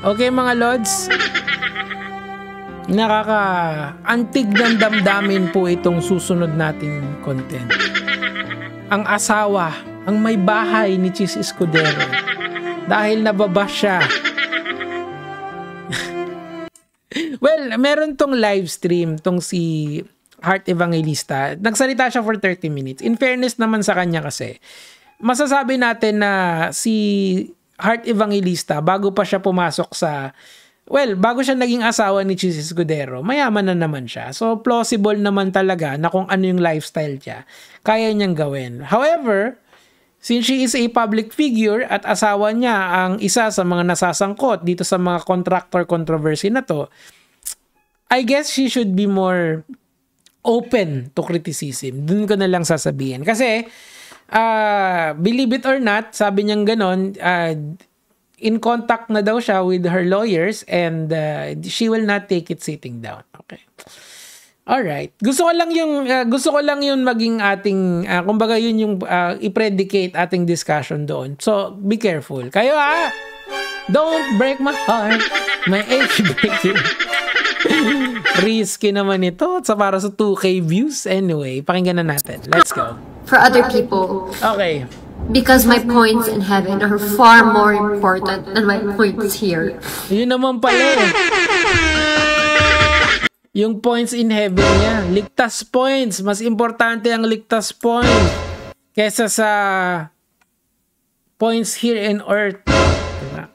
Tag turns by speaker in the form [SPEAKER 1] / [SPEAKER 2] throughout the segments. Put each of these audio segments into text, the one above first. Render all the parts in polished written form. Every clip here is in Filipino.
[SPEAKER 1] Okay mga Lods, nakaka-antig ng damdamin po itong susunod nating content. Ang asawa, ang may bahay ni Chis Escudero dahil nababash siya. Well, meron tong live stream, tong si Heart Evangelista. Nagsalita siya for 30 minutes. In fairness naman sa kanya kasi, masasabi natin na si Heart Evangelista, bago pa siya pumasok sa, well, bago siya naging asawa ni Chis Escudero, mayaman na naman siya. So, plausible naman talaga na kung ano yung lifestyle niya, kaya niyang gawin. However, since she is a public figure at asawa niya ang isa sa mga nasasangkot dito sa mga contractor controversy na to, I guess she should be more open to criticism. Dun ko na lang sasabihin. Kasi, believe it or not, sabi niyang ganon, in contact na daw siya with her lawyers and she will not take it sitting down. Okay. Alright. Gusto ko lang yung maging ating, kumbaga yun yung i-predicate ating discussion doon. So, be careful. Kayo don't break my heart. My age breaking. Risky naman ito sa para sa 2K views. Anyway, pakinggan na natin. Let's go.
[SPEAKER 2] For other people.
[SPEAKER 1] Okay.
[SPEAKER 2] Because my points in heaven are far more important than my points here.
[SPEAKER 1] Yun naman pala yung points in heaven niya. Ligtas points. Mas importante ang ligtas points kesa sa points here in earth. Diba?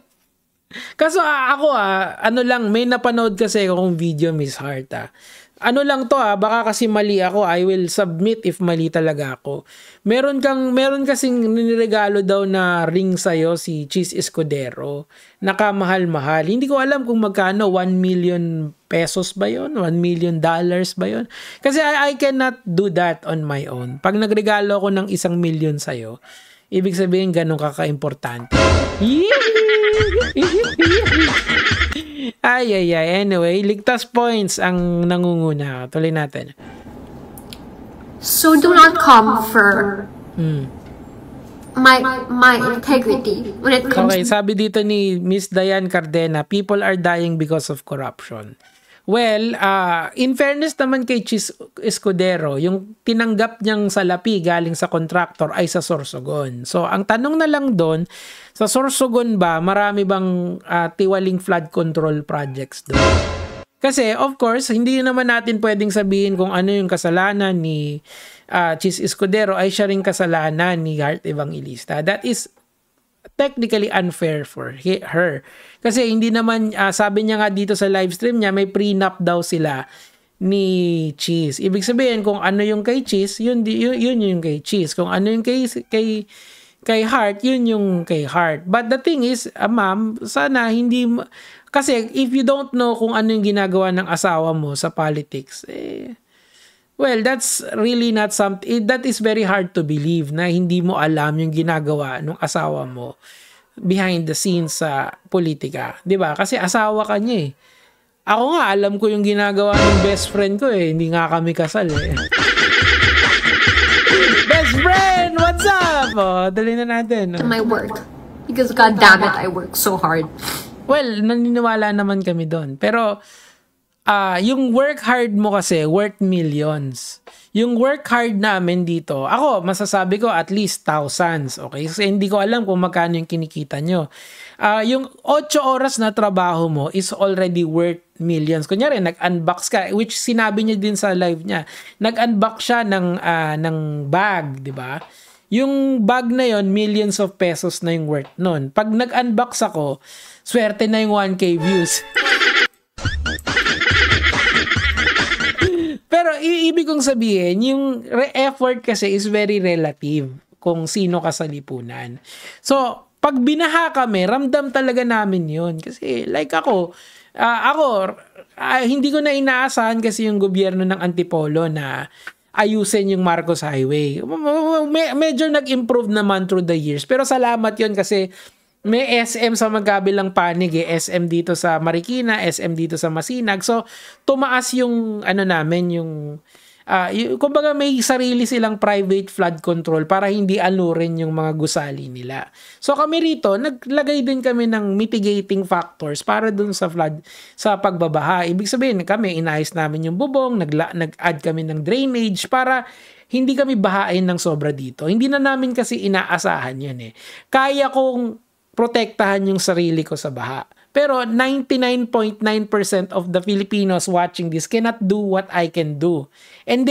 [SPEAKER 1] Kaso ako ano lang, may napanood kasi akong video, Miss Heart. Ano lang to baka kasi mali ako. I will submit if mali talaga ako. Meron kasing niregalo daw na ring sa'yo si Chis Escudero. Nakamahal-mahal. Hindi ko alam kung magkano, 1 million pesos ba yun? 1 million dollars ba yun? Kasi I cannot do that on my own. Pag nagregalo ako ng 1 million sa'yo, ibig sabihin ganun kaka-importante. Ay. Anyway, ligtas points ang nangunguna. Tuloy natin.
[SPEAKER 2] So do not come for my integrity when it comes.
[SPEAKER 1] Okay, sabi dito ni Miss Diane Cardena, people are dying because of corruption. Well, in fairness naman kay Chis Escudero, yung tinanggap niyang salapi galing sa contractor ay sa Sorsogon. So, ang tanong na lang doon, sa Sorsogon ba, marami bang tiwaling flood control projects doon? Kasi, of course, hindi naman natin pwedeng sabihin kung ano yung kasalanan ni Chis Escudero ay siya ring kasalanan ni Heart Evangelista. That is technically unfair for her. Kasi hindi naman, sabi niya nga dito sa live stream niya, may prenup daw sila ni Chis. Ibig sabihin, kung ano yung kay Chis, yun yung kay Chis. Kung ano yung kay Heart, yun yung kay Heart. But the thing is, ma'am, sana hindi, kasi if you don't know kung ano yung ginagawa ng asawa mo sa politics, well, that's really not something, that is very hard to believe na hindi mo alam yung ginagawa ng asawa mo behind the scenes sa politika. 'Di ba? Kasi asawa ka niya eh. Ako nga, alam ko yung ginagawa ng best friend ko eh. Hindi nga kami kasal eh. Best friend! What's up? Dali na natin.
[SPEAKER 2] My work. Because God damn it, I work so hard.
[SPEAKER 1] Well, naniniwala naman kami doon. Pero, yung work hard mo kasi worth millions. Yung work hard namin dito, ako masasabi ko at least thousands, okay? Kasi hindi ko alam kung magkano yung kinikita nyo. Yung 8 oras na trabaho mo is already worth millions. Kunyari, nag-unbox ka, which sinabi niya din sa live niya. Nag-unbox siya ng bag, di ba? Yung bag na yon, millions of pesos na yung worth nun. Pag nag-unbox ako, swerte na yung 1K views. Pero ibig kong sabihin, yung effort kasi is very relative kung sino ka sa lipunan. So, pag binaha kami, ramdam talaga namin yun. Kasi like ako, hindi ko na inaasahan kasi yung gobyerno ng Antipolo na ayusin yung Marcos Highway. Medyo nag-improve naman through the years. Pero salamat yun kasi may SM sa magkabilang panig eh. SM dito sa Marikina, SM dito sa Masinag. So, tumaas yung namin, yung kumbaga may sarili silang private flood control para hindi alurin yung mga gusali nila. So kami rito, naglagay din kami ng mitigating factors para dun sa flood, sa pagbabaha. Ibig sabihin, kami inayos namin yung bubong, nag-add kami ng drainage para hindi kami bahain ng sobra dito. Hindi na namin kasi inaasahan yun eh. Kaya kong protektahan yung sarili ko sa baha. Pero 99.9% of the Filipinos watching this cannot do what I can do. And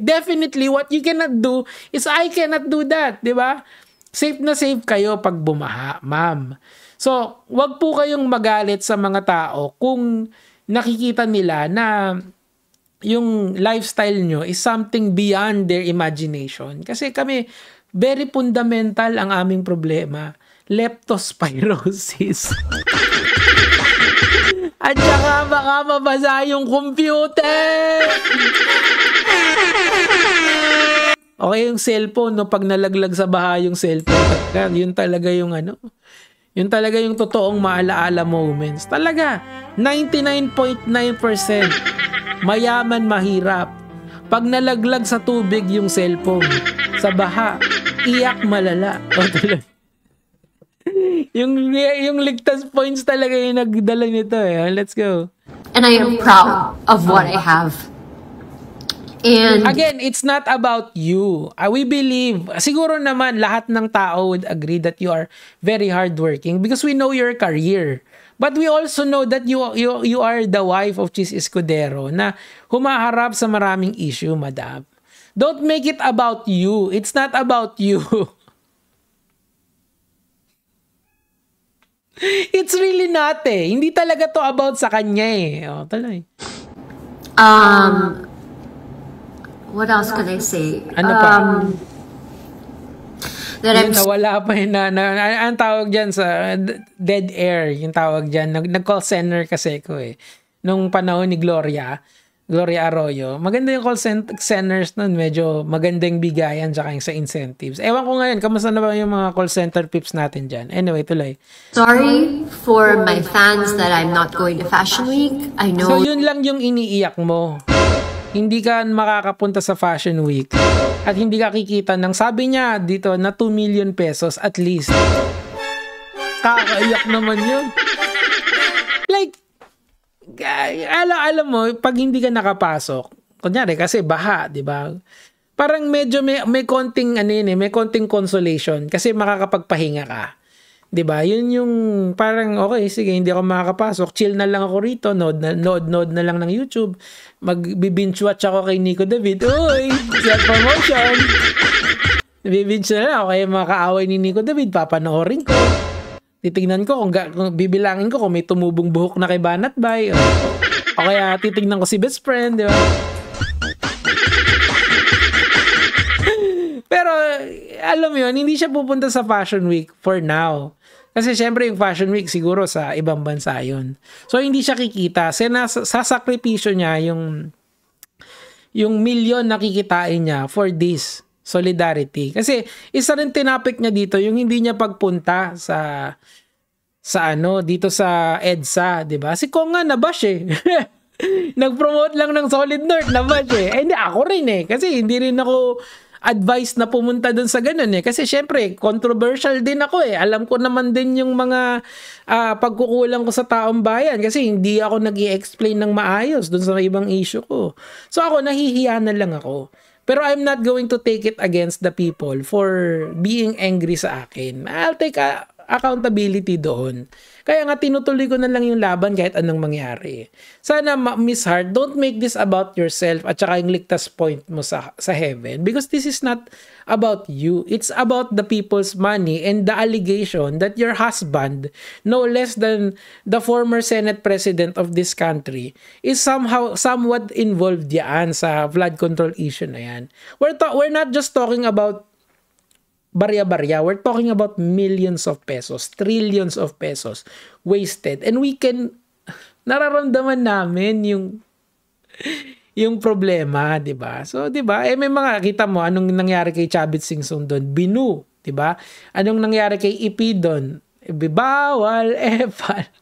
[SPEAKER 1] definitely what you cannot do is I cannot do that, di ba? Safe na safe kayo pag bumaha, ma'am. So, wag po kayong magalit sa mga tao kung nakikita nila na yung lifestyle nyo is something beyond their imagination. Kasi kami, very fundamental ang aming problema. Leptospirosis. At saka baka mabasa yung computer. Okay, yung cellphone, no? Pag nalaglag sa baha yung cellphone, yun talaga yung yun talaga yung totoong maalaala moments. Talaga, 99.9% mayaman, mahirap. Pag nalaglag sa tubig yung cellphone, sa baha, iyak malala. O talaga. yung ligtas points talaga yung nagdala nito eh. Let's go.
[SPEAKER 2] And I am proud of what I have. And
[SPEAKER 1] again, it's not about you. We believe, siguro naman lahat ng tao would agree that you are very hardworking because we know your career. But we also know that you are the wife of Chis Escudero na humaharap sa maraming issue, madam. Don't make it about you. It's not about you. It's really not eh. Hindi talaga to about sa kanya eh. Oh, talay.
[SPEAKER 2] What else could I say?
[SPEAKER 1] Ano pa?
[SPEAKER 2] That I'm
[SPEAKER 1] wala pa yun ang tawag dyan sa dead air, yung tawag dyan. Nag-call center kasi ko eh. Nung panahon ni Gloria Arroyo. Maganda yung call centers nun. Medyo magandang bigayan tsaka yung sa incentives. Ewan ko ngayon, kamusta na ba yung mga call center pips natin dyan? Anyway, tuloy.
[SPEAKER 2] Sorry for my fans that I'm not going to Fashion Week. I know.
[SPEAKER 1] So yun lang yung iniiyak mo. Hindi ka makakapunta sa Fashion Week at hindi ka kikita ng, sabi niya dito, na 2 million pesos at least. Kakaiyak naman yun. Like, alam mo, pag hindi ka nakapasok, kunyari kasi baha, di ba? Parang medyo may konting may konting consolation kasi makakapagpahinga ka. 'Di ba? Yun yung parang okay, sige, hindi ako makakapasok, chill na lang ako rito, nod na lang ng YouTube. Mag-binge watch ako kay Nico David. Uy, self promotion. Bibinge na lang ako kay mga kaaway ni Nico David, papanoorin ko. Titingnan ko kung bibilangin ko kung may tumubong buhok na kay Banat Bay. O kaya titingnan ko si best friend, 'di ba? Pero alam mo yun, hindi siya pupunta sa Fashion Week for now. Kasi syempre yung Fashion Week siguro sa ibang bansa yun. So hindi siya kikita. Sasakripisyo niya yung milyon na kikitain niya for this solidarity. Kasi isa rin tinapik niya dito yung hindi niya pagpunta sa dito sa EDSA, 'di ba? Si Kong nga nabash eh. Nag-promote lang ng Solid North, nabash eh. Hindi ako rin eh kasi hindi rin ako advice na pumunta dun sa ganun eh. Kasi syempre, controversial din ako eh. Alam ko naman din yung mga pagkukulang ko sa taong bayan kasi hindi ako nag-i-explain ng maayos dun sa ibang issue ko. So ako, nahihiya na lang ako. Pero I'm not going to take it against the people for being angry sa akin. I'll take accountability doon. Kaya nga tinutuloy ko na lang yung laban kahit anong mangyari. Sana Miss Hart, don't make this about yourself at saka yung ligtas point mo sa heaven because this is not about you. It's about the people's money and the allegation that your husband, no less than the former Senate President of this country, is somewhat involved yan sa flood control issue na yan. We're not just talking about barya-barya. We're talking about millions of pesos, trillions of pesos wasted. And we can, nararamdaman namin yung problema, di ba? So, di ba? May mga, kita mo, anong nangyari kay Chavit Singson doon? Binu, di ba? Anong nangyari kay Ipi doon? Bawal, epal.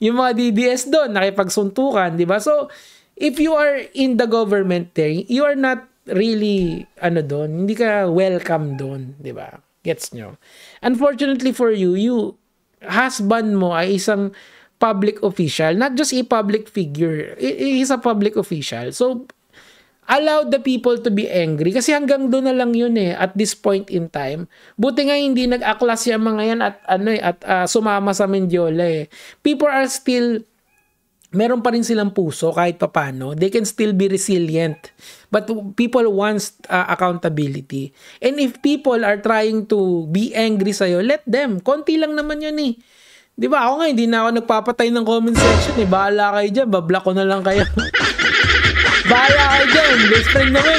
[SPEAKER 1] Yung mga DDS doon, nakipagsuntukan, di ba? So, if you are in the government there, you are not really, hindi ka welcome doon, di ba? Gets nyo? Unfortunately for you, husband mo ay isang public official, not just a public figure, he's a public official. So, allow the people to be angry kasi hanggang doon na lang yun at this point in time. Buti nga hindi nag-aklas yung mga yan at sumama sa Mendiola People are still, meron pa rin silang puso kahit papano. They can still be resilient. But people want accountability. And if people are trying to be angry sa'yo, let them. Konti lang naman yun Di ba? Ako nga, hindi na ako nagpapatay ng comment section Bahala kayo dyan. Bablock ko na lang kayo. Bahala kayo dyan. Best friend naman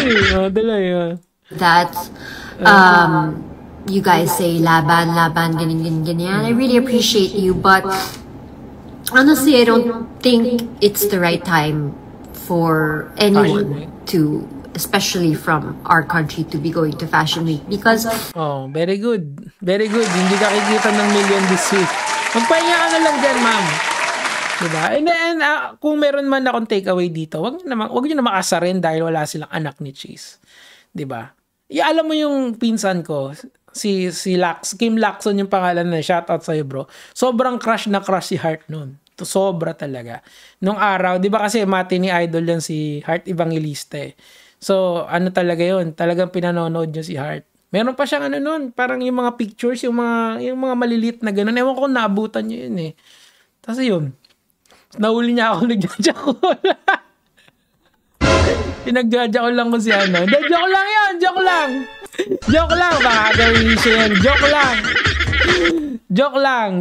[SPEAKER 2] That, you guys say, laban, ganyan. I really appreciate you, but honestly, I don't think it's the right time for anyone to, especially from our country, to be going to Fashion Week because...
[SPEAKER 1] Oh, very good. Very good. Hindi ka kikita ng million this week. Magpahinga ka na lang dyan, ma'am. Diba? And kung meron man akong takeaway dito, wag nyo na makasarin dahil wala silang anak ni Cheese. Diba? Alam mo yung pinsan ko, si Kim Lacson yung pangalan na, shoutout sa'yo bro. Sobrang crush na crush si Heart nun. Sobra talaga. Nung araw, di ba kasi mati ni idol yan si Heart Evangelista So, talaga yun? Talagang pinanonood nyo si Heart. Meron pa siyang nun, parang yung mga pictures, yung mga malilit na gano'n. Ewan ko naabutan nyo yun Tapos yun, nahuli niya ako, nagjajakula. Pinagjajakula lang ko si Joke lang yun, joke lang. Joke lang, baka gawin siya yan. Joke lang. Joke lang.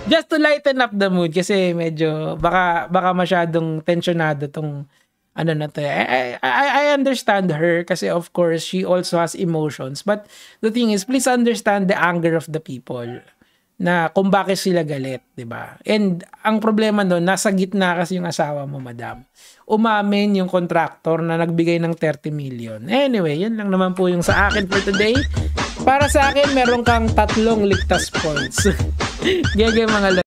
[SPEAKER 1] Just to lighten up the mood kasi medyo baka masyadong tensionado tong na to. I understand her kasi of course she also has emotions, but the thing is please understand the anger of the people na kung bakit sila galit, 'di ba? And ang problema doon, nasa gitna kasi yung asawa mo, madam. Umamin yung contractor na nagbigay ng 30 million. Anyway, yan lang naman po yung sa akin for today. Para sa akin, meron kang 3 ligtas points. Gege mga